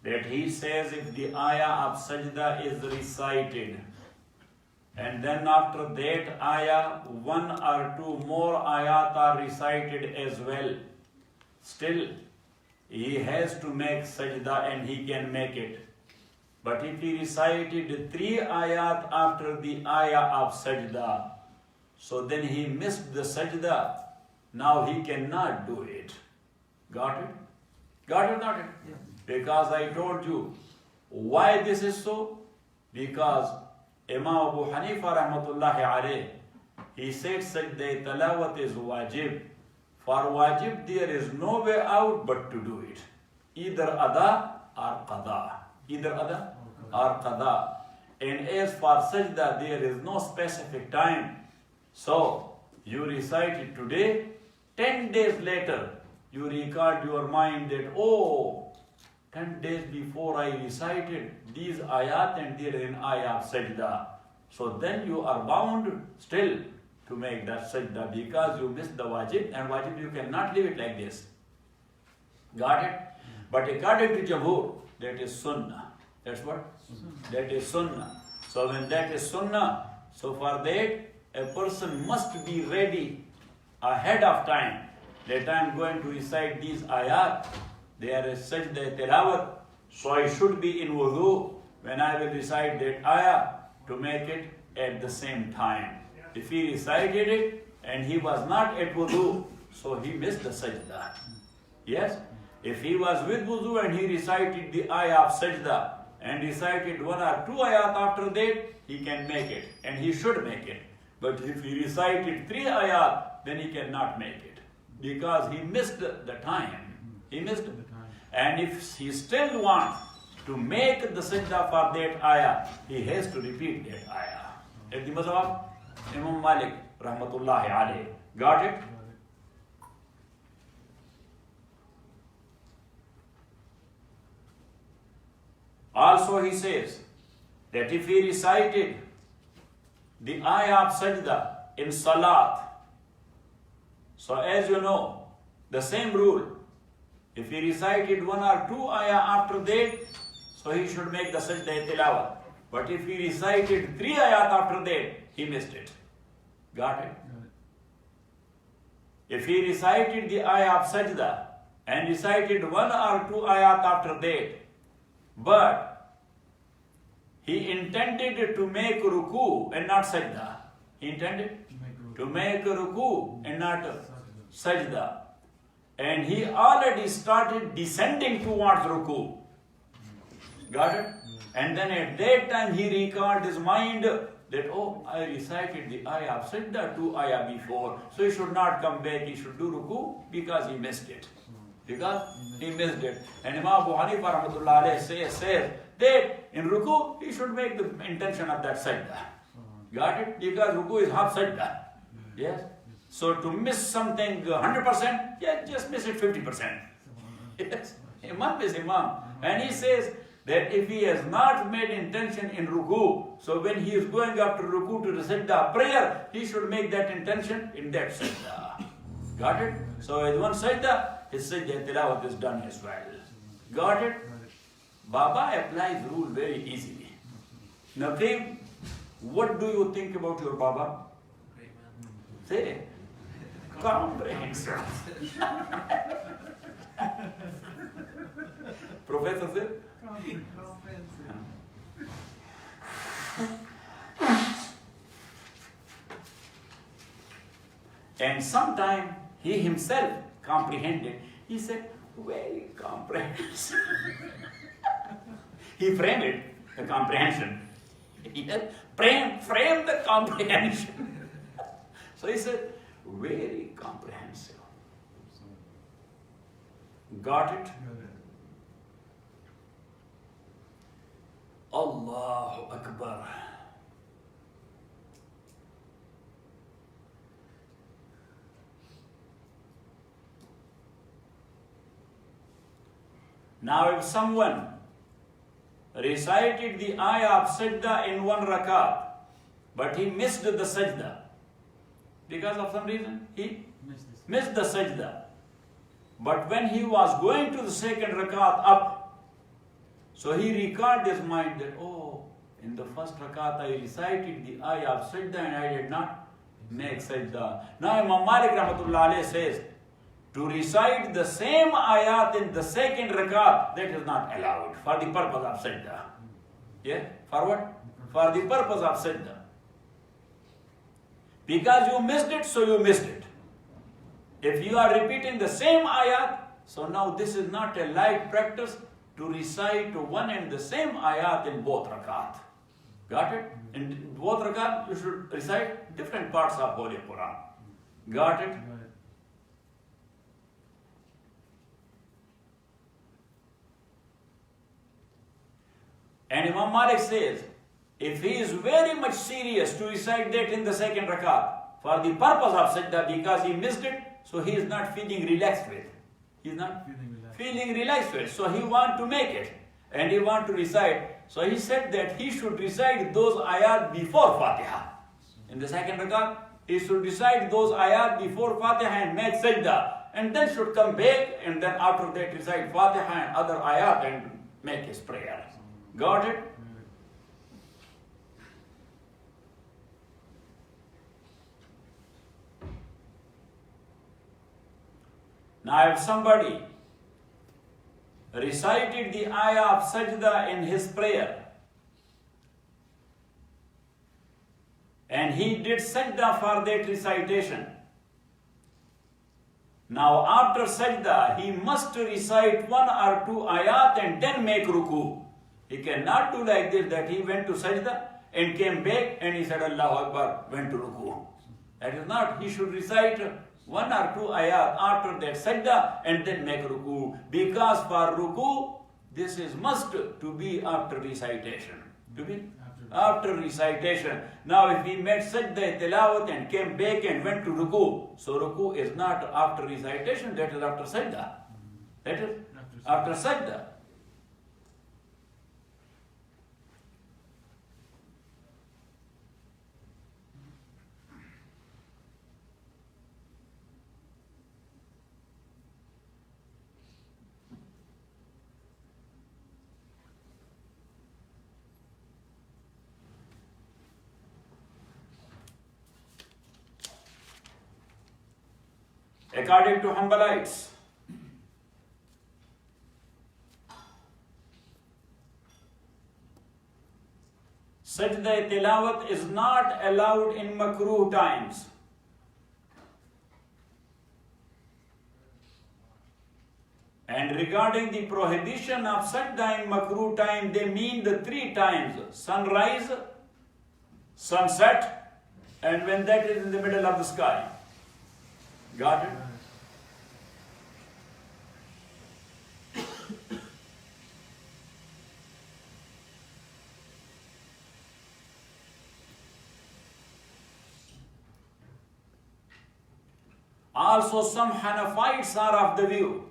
that he says if the ayah of sajda is recited, and then after that ayah, one or two more ayat are recited as well, still he has to make sajda and he can make it. But if he recited 3 ayat after the ayah of sajda, so then he missed the sajda. Now he cannot do it. Got it? Got it, not it? Yeah. Because I told you why this is so. Because Imam Abu Hanifa rahmatullahi alayh, he said sajda tilawat is wajib. For wajib there is no way out but to do it. Either ada or qada. Either ada or qada. And as for sajda there is no specific time. So you recite it today, 10 days later you record your mind that, oh, 10 days before I recited these ayat and there is an ayah of sajda. So then you are bound still to make that sajda because you missed the wajib, and wajib you cannot leave it like this. Got it? But according to Jamhur, that is sunnah. That's what? That is sunnah. So when that is sunnah, so for that a person must be ready ahead of time that I am going to recite these ayat. There is sajda tilawat, so I should be in wudu when I will recite that ayah to make it at the same time. If he recited it and he was not at wudu, so he missed the sajda. Yes? If he was with wudu and he recited the ayah of sajda and recited 1 or 2 ayat after that, he can make it and he should make it. But if he recited 3 ayat, then he cannot make it because he missed the time. He missed it. And if he still wants to make the sajda for that ayah, he has to repeat that ayah. At the mazhab Imam Malik rahmatullahi alayhi. Got it? Also he says that if he recited the ayah of sajda in salat, so as you know, the same rule, if he recited 1 or 2 ayah after that, so he should make the sajda tilawat. But if he recited 3 ayat after that, he missed it. Got it? If he recited the ayah of sajda and recited 1 or 2 ayat after that, but he intended to make ruku and not sajda. He intended to make ruku and not sajda. And he already started descending towards ruku. Got it? And then at that time he recalled his mind that, oh, I recited the ayah of sajda 2 ayah before, so he should not come back, he should do ruku because he missed it. Because he missed it. And Imam Abu Hanifa rahmatullah alayhi says that in ruku he should make the intention of that sajda. Got it? Because ruku is half sajda. Yes? So to miss something 100%, yeah, just miss it 50%. Yes? Imam is Imam. And he says that if he has not made intention in ruku, so when he is going up to ruku to the sajda prayer, he should make that intention in that sajda. Got it? So as one sajda, his sajda tilawat is done as well. Got it? Baba applies rule very easily. Naqib, what do you think about your Baba? Say, comprehensive. Professor sir? And sometime he himself comprehended. He said, very comprehensive. He framed it, the comprehension. He framed the comprehension. So he said, very comprehensive. Got it? Allahu Akbar. Now if someone recited the ayah of sajda in 1 rakat, but he missed the sajda, because of some reason, he missed the sajda. But when he was going to the 2nd rakat up, So he recalled his mind that, oh, in the first rakat I recited the ayah of sajda and I did not make sajda. Now Imam Malik rahmatullah alayhi says, to recite the same ayat in the second rakat, that is not allowed for the purpose of sajda. Yeah? For what? For the purpose of sajda. Because you missed it, so you missed it. If you are repeating the same ayat, so now this is not a light practice to recite one and the same ayat in both rakat. Got it? In both rakat, you should recite different parts of Holy Quran. Got it? And Imam Malik says, if he is very much serious to recite that in the second rakat, for the purpose of sajda, because he missed it, so he is not feeling relaxed with. He is not feeling relaxed with. So he want to make it. And he want to recite. So he said that he should recite those ayat before Fatiha. In the second rakat, he should recite those ayat before Fatiha and make sajda. And then should come back and then after that recite Fatiha and other ayat and make his prayer. Got it? Now if somebody recited the ayah of sajda in his prayer and he did sajda for that recitation, now after sajda he must recite one or two ayat and then make ruku. He cannot do like this, that he went to sajda and came back and he said Allahu Akbar, went to ruku. That is not. He should recite one or two ayat after that sajda and then make ruku. Because for ruku, this is must to be after recitation. To be after recitation. Now if he made sajda tilawat and came back and went to ruku, so ruku is not after recitation, that is after sajda. That is after sajda. According to Hanbalites, sajda tilawat is not allowed in makruh times. And regarding the prohibition of sajda in makruh time, they mean the three times: sunrise, sunset, and when that is in the middle of the sky. Got it? Also, some Hanafites are of the view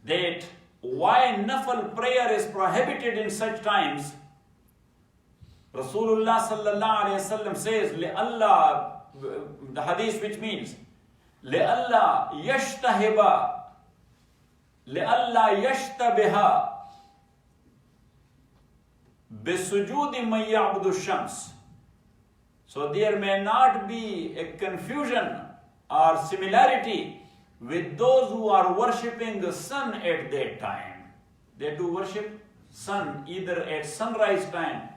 that why nafal prayer is prohibited in such times. Rasulullah sallallahu alayhi wasallam says, Allah, the hadith which means, Allah yashtahiba, Allah yashtabiha, bisujudi man ya'budu shams. So there may not be a confusion or similarity with those who are worshipping the sun at that time. They do worship sun either at sunrise time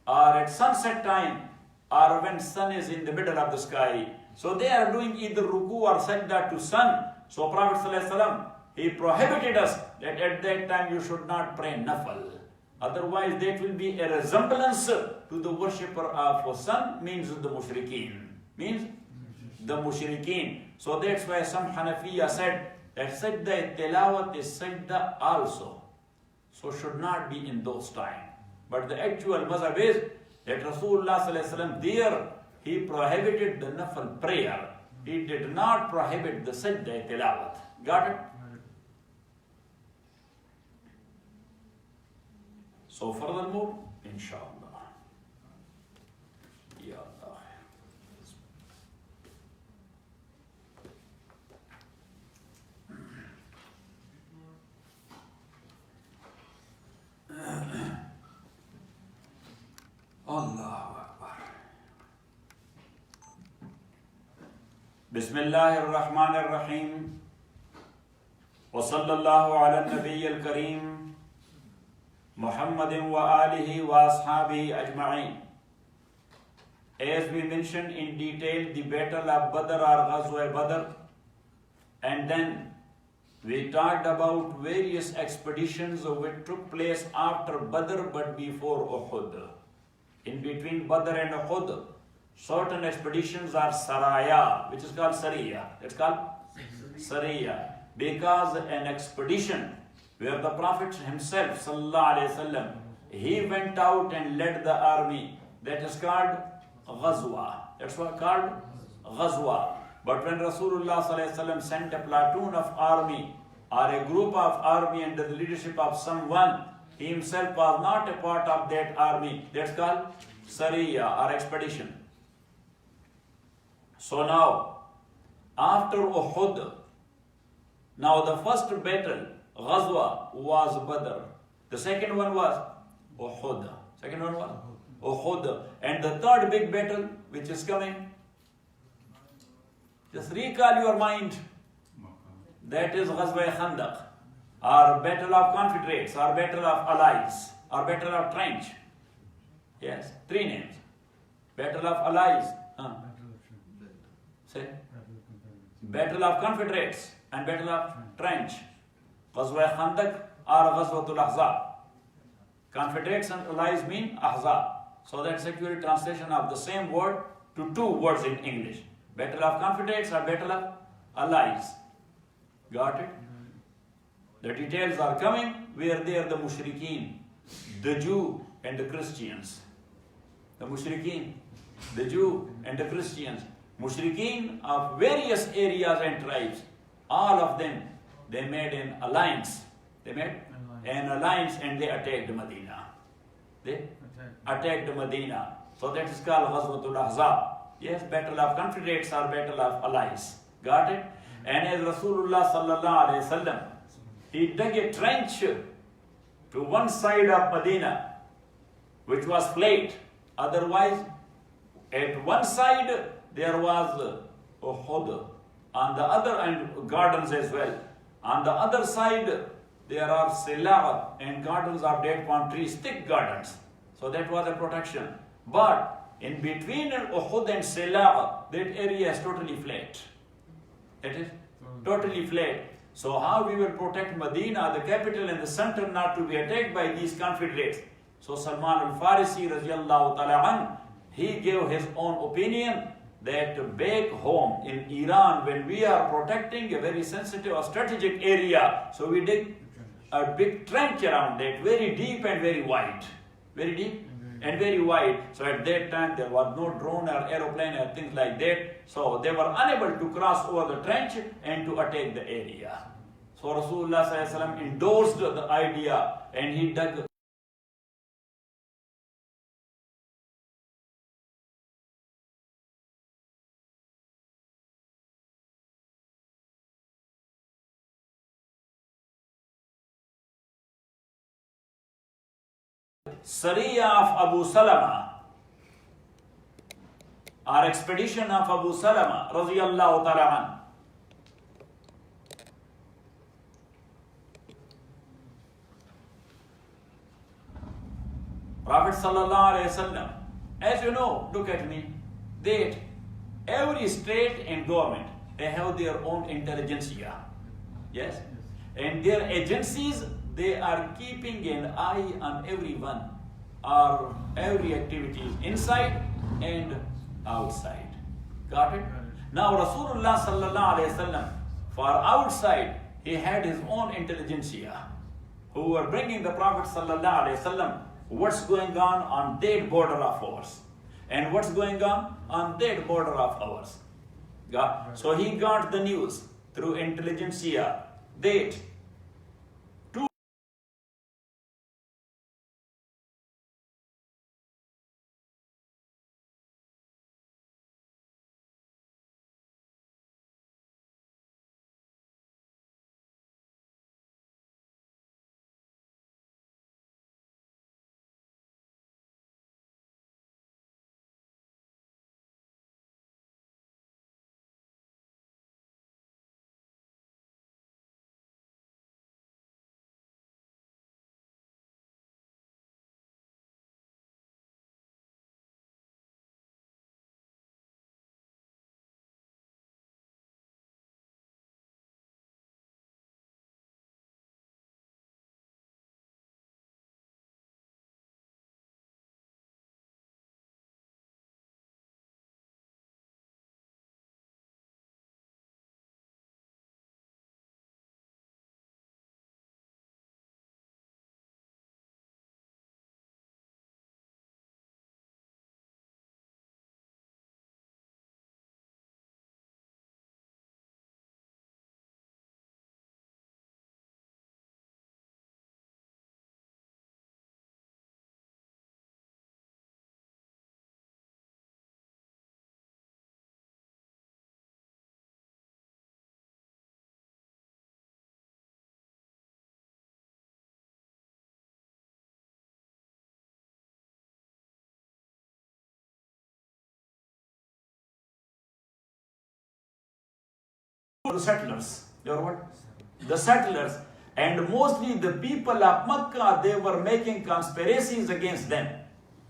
or at sunset time or when sun is in the middle of the sky. So they are doing either ruku or sajda to sun. So Prophet ﷺ, he prohibited us that at that time you should not pray nafal. Otherwise that will be a resemblance to the worshipper of sun, means the mushrikeen. Means the mushrikeen. So that's why some Hanafiya said that sajda tilawat is sajda also. So should not be in those times. But the actual mazhab is that Rasulullah ﷺ there, he prohibited the nafal prayer. He did not prohibit the sajda tilawat. Got it? So furthermore, inshallah. Ya Allah. Allahu Akbar. Bismillahir Rahmanir Rahim. Wa sallallahu ala Nabi Kareem Muhammadin wa alihi wa ashabihi ajma'in. As we mentioned in detail the battle of Badr or Ghazwa Badr, and then we talked about various expeditions which took place after Badr but before Uhud. In between Badr and Uhud, certain expeditions are Saraya, which is called Sariya. It's called Sariya because an expedition where the Prophet himself, sallallahu alaihi wasallam, he went out and led the army. That is called Ghazwa. That's what called Ghazwa. But when Rasulullah sallallahu alaihi wasallam sent a platoon of army or a group of army under the leadership of someone, he himself was not a part of that army. That's called Sariya or expedition. So now, after Uhud, now the first battle, Ghazwa, was Badr. The second one was Uhud. Second one was Uhud. And the third big battle, which is coming, just recall your mind. That is Ghazwa Khandaq, or Battle of Confederates, or Battle of Allies, or Battle of Trench. Yes, three names. Battle of Allies. Say. Battle of Confederates and Battle of Trench. Ghazwa Khandaq or Ghazwatul Ahzab. Confederates and Allies mean Ahzab. So that's actually translation of the same word to two words in English. Battle of Confederates or Battle of Allies. Got it? The details are coming where they are the mushrikeen, the Jew and the Christians. The mushrikeen, the Jew and the Christians. Mushrikeen of various areas and tribes, all of them, they made an alliance. They made an alliance and they attacked Medina. They attacked Medina. So that is called Ghazwatul Ahzab. Yes, Battle of Confederates or Battle of Allies. Got it? And as Rasulullah sallallahu alaihi wasallam, he dug a trench to one side of Medina, which was flat. Otherwise, at one side there was Uhud. On the other, and gardens as well. On the other side, there are Seerah and gardens of date palm trees, thick gardens. So that was a protection. But in between Uhud and Seerah, that area is totally flat. It is totally flat. So how we will protect Medina, the capital and the center, not to be attacked by these confederates? So Salman al-Farsi radiallahu ta'ala an, he gave his own opinion that back home in Iran, when we are protecting a very sensitive or strategic area, so we dig a big trench around it, very deep and very wide. Very deep and very wide. So at that time there was no drone or aeroplane or things like that. So they were unable to cross over the trench and to attack the area. So Rasulullah sallallahu alaihi wasallam endorsed the idea and he dug Sariya of Abu Salama, or expedition of Abu Salama radiyallahu ta'ala an. Prophet sallallahu alaihi wasallam, as you know, look at me, that every state and government, they have their own intelligentsia. Yes? And their agencies, they are keeping an eye on everyone or every activity inside and outside. Got it? Now Rasulullah sallallahu alaihi wasallam, for outside, he had his own intelligentsia who were bringing the Prophet sallallahu alaihi wasallam what's going on that border of ours and what's going on that border of ours. So he got the news through intelligentsia that The settlers. They were what? The settlers. And mostly the people of Makkah, they were making conspiracies against them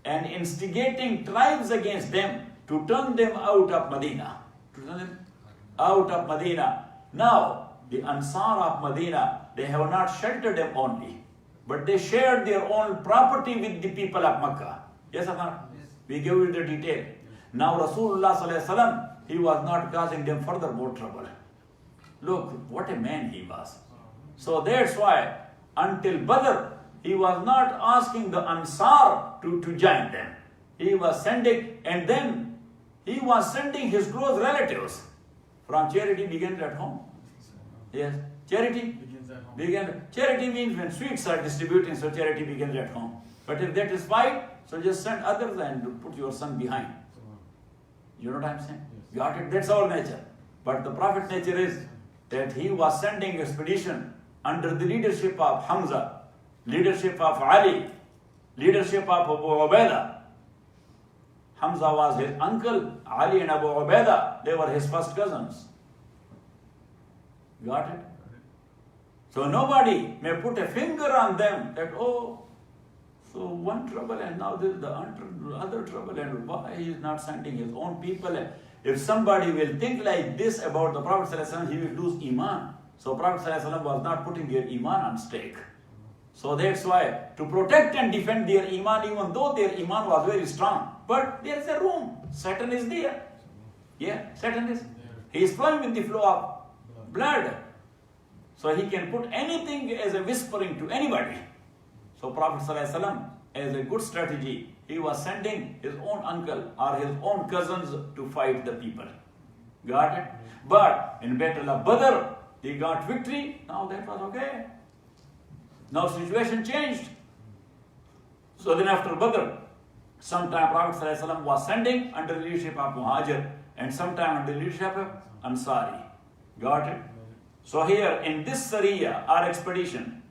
and instigating tribes against them to turn them out of Medina. To turn them out of Medina. Now, the Ansar of Medina, they have not sheltered them only, but they shared their own property with the people of Makkah. Yes or not? Yes. We give you the detail. Now, Rasulullah sallallahu alaihi wasallam, he was not causing them further more trouble. Look, what a man he was. So that's why, until Badr, he was not asking the Ansar to join them. He was sending, and then he was sending his close relatives. From charity begins at home. Yes, charity begins. Charity means when sweets are distributing, so charity begins at home. But if that is fight, so just send others and put your son behind. You know what I'm saying? Got it? That's our nature. But the Prophet nature is that he was sending expedition under the leadership of Hamza, leadership of Ali, leadership of Abu Ubaidah. Hamza was his uncle, Ali and Abu Ubaidah, they were his first cousins. Got it? So nobody may put a finger on them that, oh, so one trouble and now this is the other trouble, and why he is not sending his own people. If somebody will think like this about the Prophet ﷺ, he will lose Iman. So Prophet ﷺ was not putting their Iman on stake. So that's why, to protect and defend their Iman, even though their Iman was very strong, but there is a room. Satan is there. Yeah, Satan is. He is flowing with the flow of blood. So he can put anything as a whispering to anybody. So Prophet ﷺ, as a good strategy, he was sending his own uncle or his own cousins to fight the people. Got it? But in Battle of Badr, he got victory. Now that was okay. Now situation changed. So then after Badr, sometime Prophet ﷺ was sending under the leadership of Muhajir and sometime under the leadership of Ansari. Got it? So here in this Sariyah or expedition,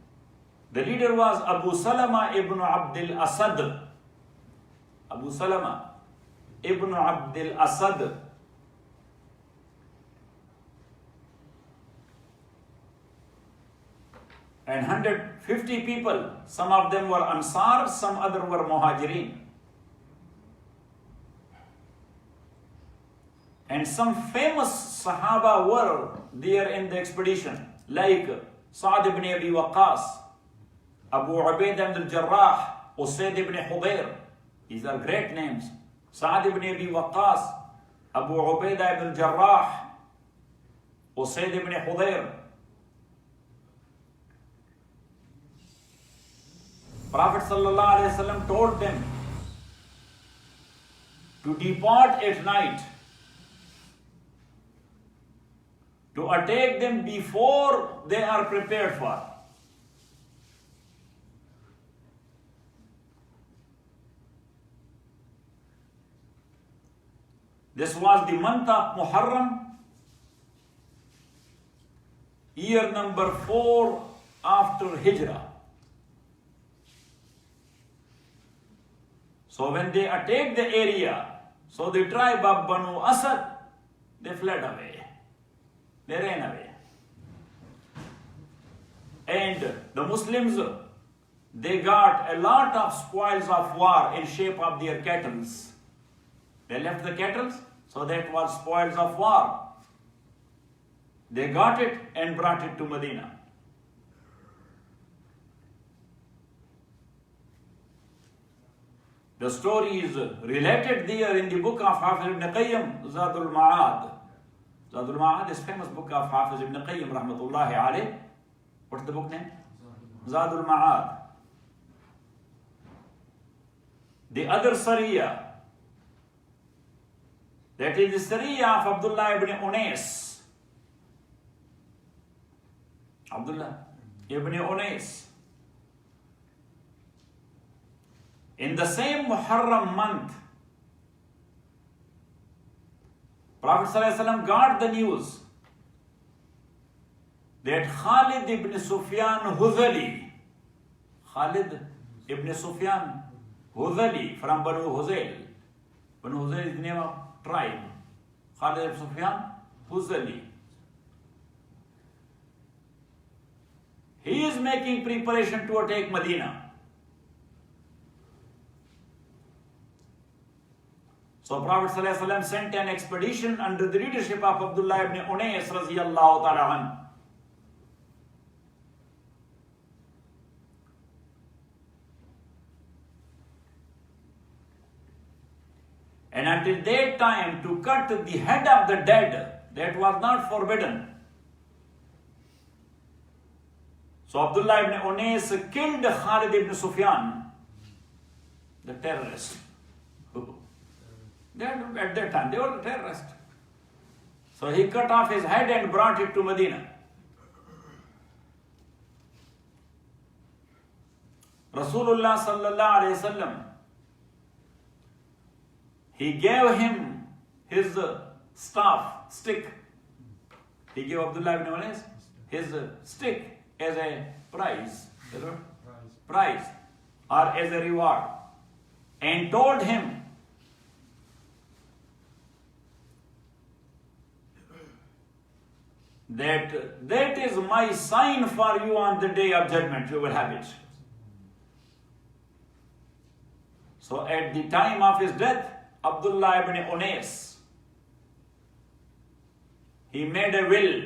the leader was Abu Salama ibn Abdul Asad. Abu Salama ibn Abdul Asad. And 150 people, some of them were Ansar, some other were Muhajirin. And some famous Sahaba were there in the expedition, like Sa'd ibn Abi Waqqas, Abu Ubaidah ibn al-Jarrah, Usayd ibn Hudayr. These are great names. Sa'd ibn Abi Waqqas, Abu Ubaidah ibn al-Jarrah, Usayd ibn Hudayr. Prophet ﷺ told them to depart at night, to attack them before they are prepared for. This was the month of Muharram, year number 4 after Hijrah. So when they attacked the area, so the tribe of Banu Asad, they fled away. They ran away. And the Muslims, they got a lot of spoils of war in shape of their cattle. They left the cattle, so that was spoils of war. They got it and brought it to Medina. The story is related there in the book of Hafiz ibn Qayyim, Zadul Ma'ad. Zadul Ma'ad is famous book of Hafiz ibn Qayyim, rahmatullahi alayh. What's the book name? Zadul Ma'ad. The other Sariyah, that is the Sariyah of Abdullah ibn Unais. Abdullah ibn Unais. In the same Muharram month, Prophet ﷺ got the news that Khalid ibn Sufyan Huzali, Khalid ibn Sufyan Huzali from Banu Huzayl. Banu Huzayl is the name of tribe. Khalid ibn Sufyan Huzali. He is making preparation to attack Medina. So Prophet ﷺ sent an expedition under the leadership of Abdullah ibn Unais radiyallahu ta'ala anhu. And until that time, to cut the head of the dead, that was not forbidden. So Abdullah ibn Unais killed Khalid ibn Sufyan, the terrorist. At that time, they were the terrorists. So he cut off his head and brought it to Medina. Rasulullah sallallahu alayhi wasallam, he gave him his staff, stick. He gave Abdullah ibn Unais his stick as a prize or as a reward, and told him that is my sign for you on the day of judgment, you will have it. So at the time of his death, Abdullah ibn Unais, he made a will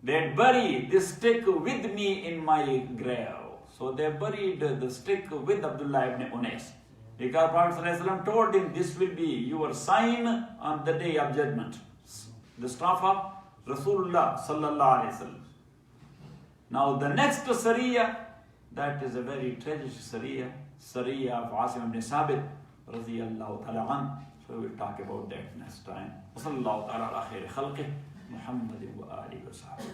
that bury this stick with me in my grave. So they buried the stick with Abdullah ibn Unais, because Prophet ﷺ told him, this will be your sign on the day of judgment. The staff of Rasulullah sallallahu alayhi wasallam. Now the next Sariyah, that is a very tragic Sariyah of Asim ibn Sabit radiyallahu ta'ala anhu. So we will talk about that next time. Sallallahu ta'ala ala khairi khalqih Muhammadin wa alihi wa sahbihi.